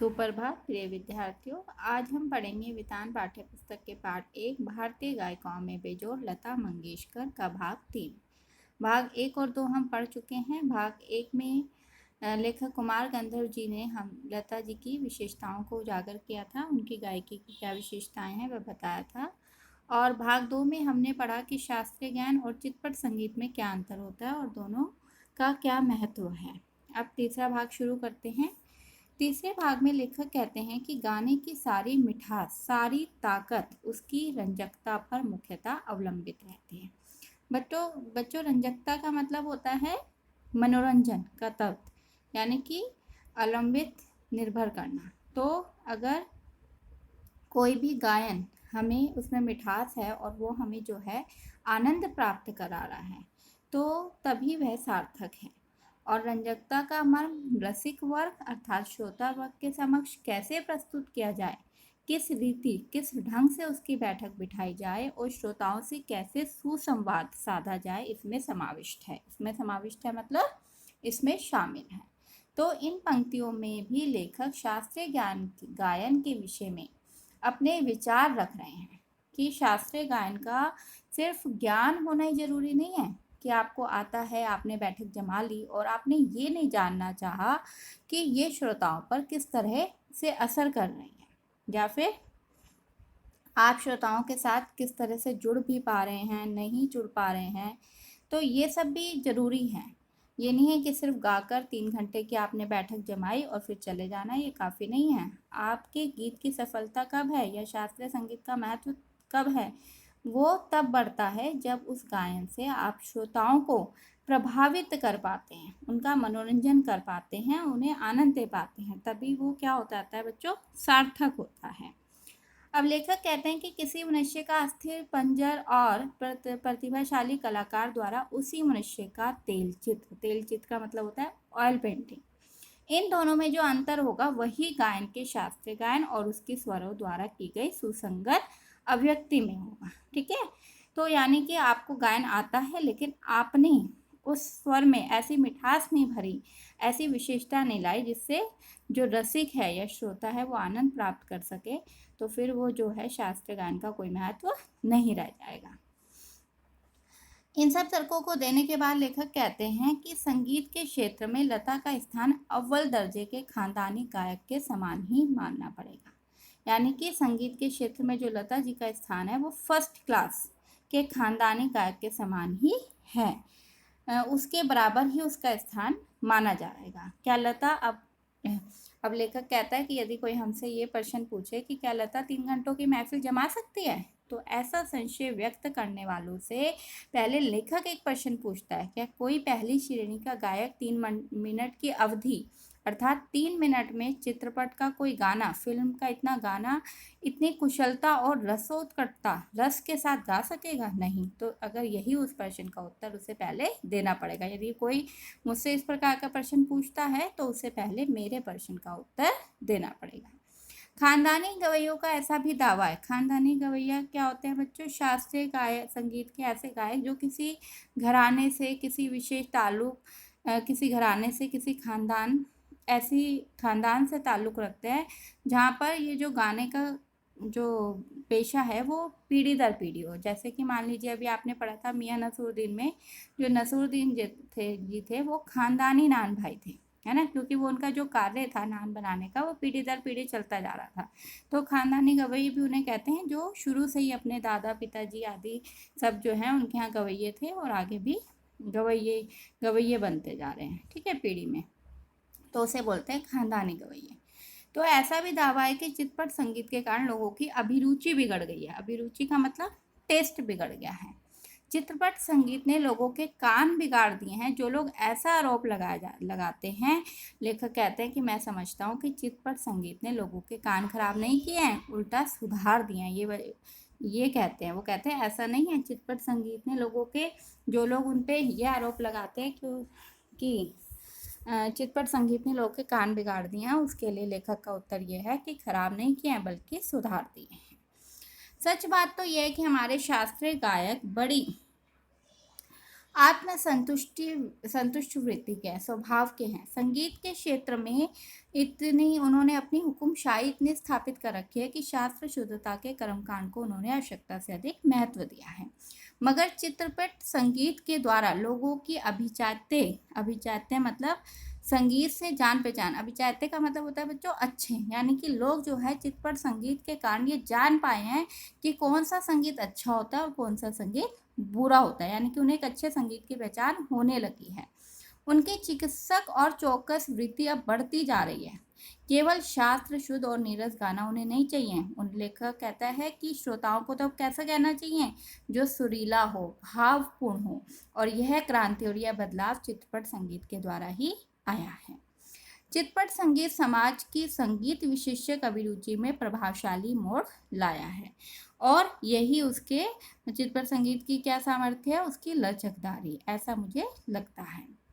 सुप्रभात प्रिय विद्यार्थियों। आज हम पढ़ेंगे वितान पाठ्य पुस्तक के पाठ 1 भारतीय गायिकाओं में बेजोड़ लता मंगेशकर का भाग 3। भाग 1 और 2 हम पढ़ चुके हैं। भाग 1 में लेखक कुमार गंधर्व जी ने हम लता जी की विशेषताओं को उजागर किया था, उनकी गायकी की क्या विशेषताएं हैं वह बताया था। और भाग 2 में हमने पढ़ा कि शास्त्रीय गायन और चिटपट संगीत में क्या अंतर होता है और दोनों का क्या महत्व है। अब तीसरा भाग शुरू करते हैं। तीसरे भाग में लेखक कहते हैं कि गाने की सारी मिठास, सारी ताकत उसकी रंजकता पर मुख्यतः अवलंबित रहती है। बच्चों रंजकता का मतलब होता है मनोरंजन का तत्व, यानी कि अवलंबित निर्भर करना। तो अगर कोई भी गायन हमें उसमें मिठास है और वो हमें जो है आनंद प्राप्त करा रहा है तो तभी वह सार्थक है। और रंजकता का मर्म रसिक वर्ग अर्थात श्रोता वर्ग के समक्ष कैसे प्रस्तुत किया जाए, किस रीति किस ढंग से उसकी बैठक बिठाई जाए और श्रोताओं से कैसे सुसंवाद साधा जाए, इसमें समाविष्ट है। इसमें समाविष्ट है मतलब इसमें शामिल है। तो इन पंक्तियों में भी लेखक शास्त्रीय गायन के विषय में अपने विचार रख रहे हैं कि शास्त्रीय गायन का सिर्फ ज्ञान होना ही जरूरी नहीं है कि आपको आता है, आपने बैठक जमा ली और आपने ये नहीं जानना चाहा कि ये श्रोताओं पर किस तरह से असर कर रही है या फिर आप श्रोताओं के साथ किस तरह से जुड़ भी पा रहे हैं, नहीं जुड़ पा रहे हैं। तो ये सब भी ज़रूरी है। ये नहीं है कि सिर्फ गाकर 3 घंटे की आपने बैठक जमाई और फिर चले जाना, ये काफ़ी नहीं है। आपके गीत की सफलता कब है या शास्त्रीय संगीत का महत्व कब है, वो तब बढ़ता है जब उस गायन से आप श्रोताओं को प्रभावित कर पाते हैं, उनका मनोरंजन कर पाते हैं, उन्हें आनंद दे पाते हैं, तभी वो क्या होता है बच्चों, सार्थक होता है। अब लेखक कहते हैं कि किसी मनुष्य का अस्थिर पंजर और प्रतिभाशाली कलाकार द्वारा उसी मनुष्य का तेल चित्र का मतलब होता है ऑयल पेंटिंग, इन दोनों में जो अंतर होगा वही गायन के शास्त्रीय गायन और उसकी स्वरों द्वारा की गई सुसंगत अभिव्यक्ति में होगा। ठीक है, तो यानी कि आपको गायन आता है लेकिन आपने उस स्वर में ऐसी मिठास नहीं भरी, ऐसी विशेषता नहीं लाई जिससे जो रसिक है या श्रोता है वो आनंद प्राप्त कर सके, तो फिर वो जो है शास्त्रीय गायन का कोई महत्व नहीं रह जाएगा। इन सब तर्कों को देने के बाद लेखक कहते हैं कि संगीत के क्षेत्र में लता का स्थान अव्वल दर्जे के खानदानी गायक के समान ही मानना पड़ेगा। यानी कि संगीत के क्षेत्र में जो लता जी का स्थान है वो फर्स्ट क्लास के खानदानी गायक के समान ही है, उसके बराबर ही उसका स्थान माना जाएगा। क्या लता अब लेखक कहता है कि यदि कोई हमसे ये प्रश्न पूछे कि क्या लता 3 घंटों की महफिल जमा सकती है, तो ऐसा संशय व्यक्त करने वालों से पहले लेखक एक प्रश्न पूछता है, क्या कोई पहली श्रेणी का गायक 3 मिनट की अवधि अर्थात 3 मिनट में चित्रपट का कोई गाना, फिल्म का इतना गाना इतनी कुशलता और रसोत्कटता रस के साथ गा सकेगा? नहीं। तो अगर यही उस प्रश्न का उत्तर उसे पहले देना पड़ेगा। यदि कोई मुझसे इस प्रकार का प्रश्न पूछता है तो उससे पहले मेरे प्रश्न का उत्तर देना पड़ेगा। खानदानी गवैयों का ऐसा भी दावा है। खानदानी गवैया क्या होते हैं बच्चों? शास्त्रीय गायक, संगीत के ऐसे गायक जो किसी घराने से, किसी विशेष ताल्लुक, किसी घराने से, किसी ऐसी खानदान से ताल्लुक़ रखते हैं जहाँ पर ये जो गाने का जो पेशा है वो पीढ़ी दर पीढ़ी हो। जैसे कि मान लीजिए अभी आपने पढ़ा था मियाँ नसरुद्दीन में, जो नसरुद्दीन जी थे वो खानदानी नान भाई थे, है ना, क्योंकि वो उनका जो कार्य था नान बनाने का वो पीढ़ी दर पीढ़ी चलता जा रहा था। तो खानदानी गवैये भी उन्हें कहते हैं जो शुरू से ही अपने दादा पिताजी आदि सब जो हैं उनके यहाँ गवैये थे और आगे भी गवैये बनते जा रहे हैं। ठीक है, पीढ़ी में, तो उसे बोलते हैं खानदानी गवैये। तो ऐसा भी दावा है कि चिटपट संगीत के कारण लोगों की अभिरुचि बिगड़ गई है। अभिरुचि का मतलब टेस्ट बिगड़ गया है। चित्रपट संगीत ने लोगों के कान बिगाड़ दिए हैं। जो लोग ऐसा आरोप लगाते हैं, लेखक कहते हैं कि मैं समझता हूँ कि चित्रपट संगीत ने लोगों के कान खराब नहीं किए हैं, उल्टा सुधार दिए हैं। ये कहते हैं, वो कहते हैं ऐसा नहीं है, चित्रपट संगीत ने लोगों के, जो लोग उन पर ये आरोप लगाते हैं कि चिटपट संगीत ने लोगों के कान बिगाड़ दिए हैं, उसके लिए लेखक का उत्तर यह है कि खराब नहीं किए हैं बल्कि सुधार दिए हैं। सच बात तो यह है कि हमारे शास्त्रीय गायक बड़ी संतुष्ट वृत्ति के हैं, स्वभाव के हैं। संगीत के क्षेत्र में इतनी उन्होंने अपनी हुकुमशाही इतनी स्थापित कर रखी है कि शास्त्र शुद्धता के कर्मकांड को उन्होंने आवश्यकता से अधिक महत्व दिया है। मगर चित्रपट संगीत के द्वारा लोगों की अभिजात्य मतलब संगीत से जान पहचान। अभिजात्य का मतलब होता है बच्चों अच्छे, यानी कि लोग जो है चित्रपट संगीत के कारण ये जान पाए हैं कि कौन सा संगीत अच्छा होता है और कौन सा संगीत बुरा होता है, यानी कि उन्हें एक अच्छे संगीत की पहचान होने लगी है। उनकी चिकित्सक और चौकस वृत्ति अब बढ़ती जा रही है। केवल शास्त्र शुद्ध और नीरस गाना उन्हें नहीं चाहिए। उन लेखक कहता है कि श्रोताओं को तो कैसा कहना चाहिए, जो सुरीला हो, भावपूर्ण हो। और यह क्रांति और यह बदलाव चित्रपट संगीत के द्वारा ही आया है। चित्रपट संगीत समाज की संगीत विशेषज्ञ अभिरुचि में प्रभावशाली मोड़ लाया है और यही उसके चित्रपट संगीत की क्या सामर्थ्य है, उसकी लचकदारी, ऐसा मुझे लगता है।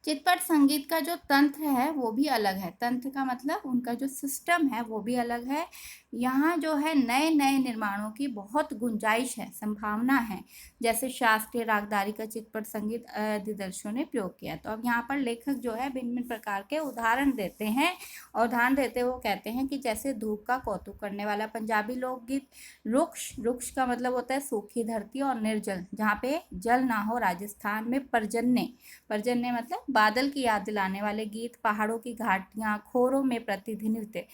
चित्रपट संगीत का जो तंत्र है वो भी अलग है। तंत्र का मतलब उनका जो सिस्टम है वो भी अलग है। यहाँ जो है नए नए निर्माणों की बहुत गुंजाइश है, संभावना है। जैसे शास्त्रीय रागदारी का चित्रपट संगीत दिग्दर्शकों ने प्रयोग किया। तो अब यहाँ पर लेखक जो है भिन्न भिन्न प्रकार के उदाहरण देते हैं और उदाहरण देते हुए कहते हैं कि जैसे धूप का कौतुक करने वाला पंजाबी लोकगीत, रुक्ष का मतलब होता है सूखी धरती और निर्जल, जहाँ पे जल ना हो। राजस्थान में पर्जन्य मतलब बादल की याद दिलाने वाले गीत, पहाड़ों की घाटियाँ, खोरों में प्रतिध्वनित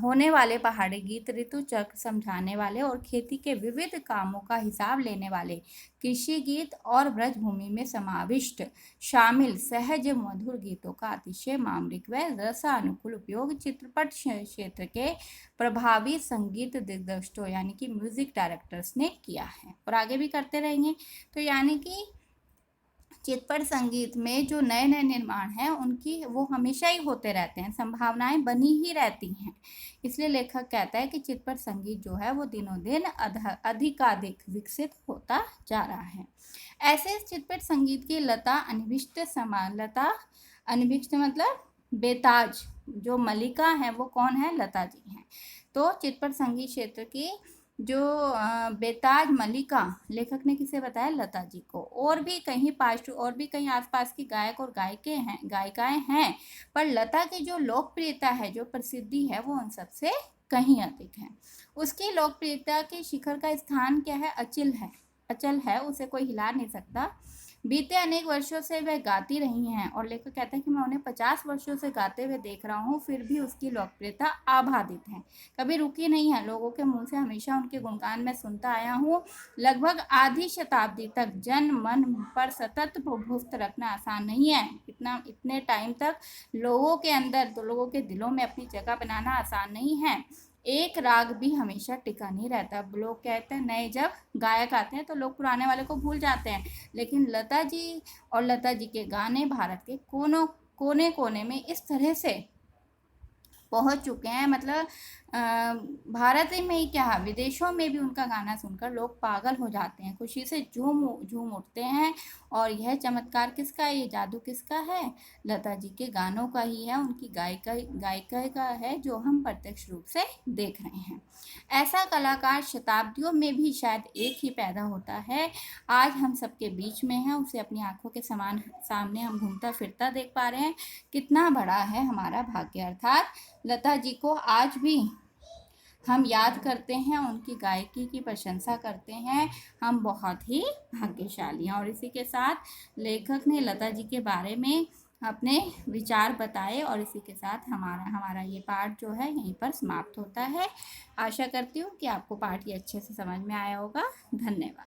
होने वाले पहाड़ी गीत, ऋतु चक्र समझाने वाले और खेती के विविध कामों का हिसाब लेने वाले कृषि गीत और ब्रजभूमि में समाविष्ट शामिल सहज मधुर गीतों का अतिशय मामरिक व रसानुकूल उपयोग चित्रपट क्षेत्र के प्रभावी संगीत दिग्दर्शकों यानी कि म्यूजिक डायरेक्टर्स ने किया है और आगे भी करते रहेंगे। तो यानी कि चित्रपट संगीत में जो नए नए निर्माण हैं उनकी वो हमेशा ही होते रहते हैं, संभावनाएं बनी ही रहती हैं। इसलिए लेखक कहता है कि चित्रपट संगीत जो है वो दिनों दिन अधिकाधिक विकसित होता जा रहा है। ऐसे चित्रपट संगीत की लता अनभिष्ट मतलब बेताज जो मलिका है वो कौन है, लता जी हैं। तो चित्रपट संगीत क्षेत्र की जो बेताज मलिका लेखक ने किसे बताया, लता जी को। और भी कहीं आसपास की गायक और गायिकाएं हैं, पर लता की जो लोकप्रियता है, जो प्रसिद्धि है, वो उन सबसे कहीं अधिक है। उसकी लोकप्रियता के शिखर का स्थान क्या है, अचल है, उसे कोई हिला नहीं सकता। बीते अनेक वर्षों से वह गाती रही हैं और लेखक कहते हैं कि मैं उन्हें 50 वर्षों से गाते हुए देख रहा हूँ, फिर भी उसकी लोकप्रियता अबाधित है, कभी रुकी नहीं है। लोगों के मुंह से हमेशा उनके गुणगान मैं सुनता आया हूँ। लगभग आधी शताब्दी तक जन मन पर सतत प्रभुत्व रखना आसान नहीं है। इतने टाइम तक लोगों के अंदर, तो लोगों के दिलों में अपनी जगह बनाना आसान नहीं है। एक राग भी हमेशा टिका नहीं रहता। लोग कहते हैं नए जब गायक आते हैं तो लोग पुराने वाले को भूल जाते हैं, लेकिन लता जी के गाने भारत के कोने कोने में इस तरह से पहुंच चुके हैं, मतलब भारत में ही क्या विदेशों में भी उनका गाना सुनकर लोग पागल हो जाते हैं, खुशी से झूम उठते हैं। और यह चमत्कार किसका है, ये जादू किसका है, लता जी के गानों का ही है, उनकी गायिका का है, जो हम प्रत्यक्ष रूप से देख रहे हैं। ऐसा कलाकार शताब्दियों में भी शायद एक ही पैदा होता है। आज हम सबके बीच में है, उसे अपनी आंखों के सामने हम घूमता फिरता देख पा रहे हैं। कितना बड़ा है हमारा भाग्य। अर्थात लता जी को आज भी हम याद करते हैं, उनकी गायकी की प्रशंसा करते हैं, हम बहुत ही भाग्यशाली हैं। और इसी के साथ लेखक ने लता जी के बारे में अपने विचार बताए और इसी के साथ हमारा ये पाठ जो है यहीं पर समाप्त होता है। आशा करती हूँ कि आपको पाठ ये अच्छे से समझ में आया होगा। धन्यवाद।